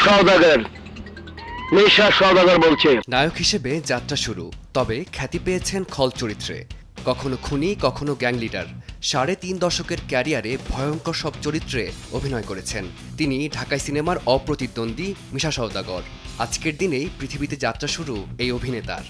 সওদাগর, মিশা সওদাগর বলছে। নায়ক হিসেবে যাত্রা শুরু, তবে খ্যাতি পেয়েছেন খল চরিত্রে। কখনো খুনি, কখনো গ্যাং লিডার। ৩.৫ দশকের ক্যারিয়ারে ভয়ঙ্কর সব চরিত্রে অভিনয় করেছেন তিনি। ঢাকাই সিনেমার অপ্রতিদ্বন্দ্বী মিশা সওদাগর। আজকের দিনেই পৃথিবীতে যাত্রা শুরু এই অভিনেতার।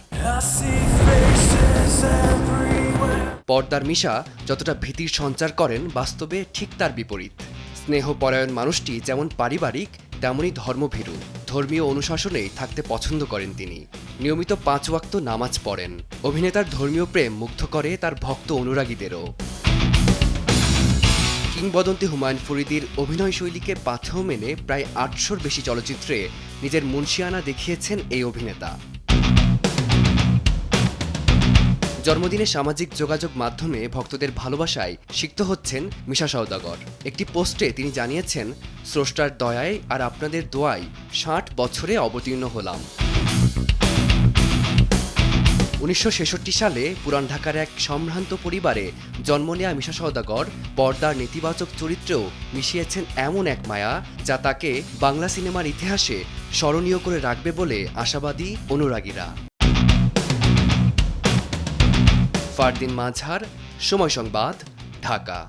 পর্দার মিশা যতটা ভীতির সঞ্চার করেন, বাস্তবে ঠিক তার বিপরীত। স্নেহপরায়ণ মানুষটি যেমন পারিবারিক, তেমনই ধর্মভীরু। ধর্মীয় অনুশাসনেই থাকতে পছন্দ করেন তিনি। নিয়মিত ৫ ওয়াক্ত নামাজ পড়েন। অভিনেতার ধর্মীয় প্রেম মুগ্ধ করে তার ভক্ত অনুরাগীদেরও। কিংবদন্তি হুমায়ুন ফরিদির অভিনয়শৈলীকে পাথেয় মেনে প্রায় ৮০০র বেশি চলচ্চিত্রে নিজের মুনশিয়ানা দেখিয়েছেন এই অভিনেতা। জন্মদিনে সামাজিক যোগাযোগ মাধ্যমে ভক্তদের ভালোবাসায় সিক্ত হচ্ছেন মিশা সওদাগর। একটি পোস্টে তিনি জানিয়েছেন, স্রষ্টার দয়ায় আর আপনাদের দোয়ায় ৬০ বছরে অবতীর্ণ হলাম। ১৯৬৬ সালে পুরান ঢাকার এক সম্ভ্রান্ত পরিবারে জন্ম নেয়া মিশা সওদাগর পর্দার নেতিবাচক চরিত্রেও মিশিয়েছেন এমন এক মায়া, যা তাকে বাংলা সিনেমার ইতিহাসে স্মরণীয় করে রাখবে বলে আশাবাদী অনুরাগীরা। ফারদিন মাজহার, সময় সংবাদ, ঢাকা।